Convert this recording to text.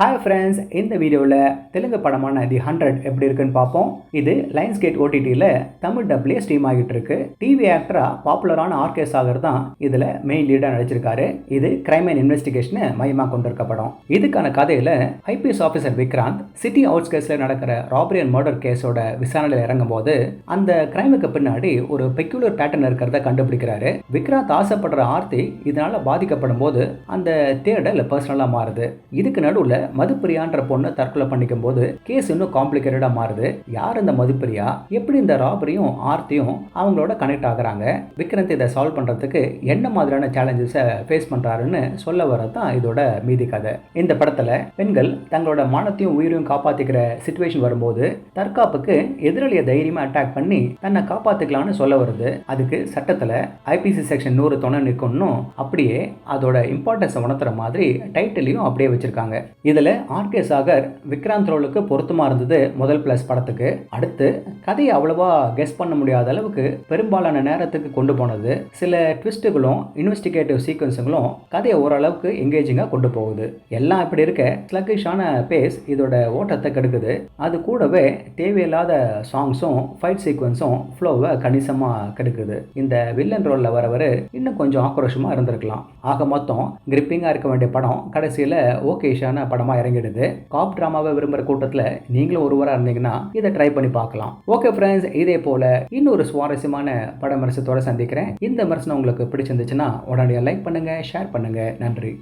Hi friends, இந்த வீடியோவில் தெலுங்கு படமான தி 100 எப்படி இருக்குன்னு பார்ப்போம். இது லைன்ஸ் கேட் ஓடிடியில் தமிழ் டப்லேயே ஸ்ட்ரீம் ஆகிட்டு இருக்கு. டிவி ஆக்டராக பாப்புலரான ஆர்கே சாகர் தான் இதில் மெயின் லீடாக நடிச்சிருக்காரு. இது கிரைம் அண்ட் இன்வெஸ்டிகேஷனை மையமாக கொண்டிருக்க படம். இதுக்கான கதையில் ஐபிஎஸ் ஆஃபீஸர் விக்ராந்த் சிட்டி அவுட்ஸ்கர்ட்ஸில் நடக்கிற ராபரி அண்ட் மர்டர் கேஸோட விசாரணையில் இறங்கும் போது அந்த கிரைமுக்கு பின்னாடி ஒரு பெக்யூலர் பேட்டர்ன் இருக்கிறத கண்டுபிடிக்கிறாரு. விக்ராந்த் ஆசைப்படுற ஆர்த்தி இதனால பாதிக்கப்படும் போது அந்த தேடல் பர்சனலாக மாறுது. இதுக்கு நடுவில் மதுப்பிரியான்ற பொண்ணு தற்கொலை பண்ணிக்கும் போது கேஸ் இன்னும் காம்ப்ளிகேட்டடா மாறுது. யார் இந்த மதுப்பிரியா, எப்படி இந்த ராபரியும் ஆர்த்தியும் அவங்களோட கனெக்ட் ஆகுறாங்க, விக்ராந்த் இதை சால்வ் பண்றதுக்கு என்ன மாதிரியான சேலஞ்சஸை ஃபேஸ் பண்றாருன்னு சொல்ல வரதான் இதோட மீதி கதை. இந்த படத்துல பெண்கள் தங்களோட மானத்தையும் உயிரையும் காப்பாத்திக்கிற சிச்சுவேஷன் வரும்போது தற்காப்புக்கு எதிராளியை தைரியமா அட்டாக் பண்ணி தன்னை காப்பாத்திக்கலாம்னு சொல்ல வருது. அதுக்கு சட்டத்துல ஐபிசி செக்ஷன் 100 துணை நிற்கணும். அப்படியே அதோட இம்பார்ட்டன்ஸை உணர்த்துற மாதிரி டைட்டிலையும் அப்படியே வச்சிருக்காங்க. இதுல ஆர்கே சாகர் விக்ராந்த் ரோலுக்கு பொருத்தமா இருந்தது முதல் பிளஸ் படத்துக்கு. அடுத்து கதையை அவ்வளவா கெஸ் பண்ண முடியாத அளவுக்கு பெரும்பாலான நேரத்துக்கு கொண்டு போனது. சில ட்விஸ்ட்டுகளும் இன்வெஸ்டிகேட்டிவ் சீக்வன்ஸுகளும் கதையை ஓரளவுக்கு எங்கேஜிங்கா கொண்டு போகுது. எல்லாம் இப்படி இருக்க ஸ்லக்கிஷான பேஸ் இதோட ஓட்டத்தை கெடுக்குது. அது கூடவே தேவையில்லாத சாங்ஸும் ஃபைட் சீக்வன்ஸும் ஃப்ளோவை கணிசமா கெடுக்குது. இந்த வில்லன் ரோல்ல வரவர் இன்னும் கொஞ்சம் ஆக்ரோஷமா இருந்திருக்கலாம். ஆக மொத்தம் கிரிப்பிங்கா இருக்க வேண்டிய படம் கடைசியில ஓகேஷான படமா இறங்கிடுது. காப் டிராமாவை விரும்புகிற கூட்டத்தில் நீங்களும் ஒருவராக இருந்தீங்கன்னா இதை ட்ரை பண்ணி பார்க்கலாம். ஓகே ஃப்ரெண்ட்ஸ், இதே போல இன்னொரு சுவாரஸ்யமான பட விமர்சனத்தோட சந்திக்கிறேன். இந்த விமர்சனம் உங்களுக்கு பிடிச்சிருந்துச்சுன்னா உடனடியாக லைக் பண்ணுங்க, ஷேர் பண்ணுங்க. நன்றி.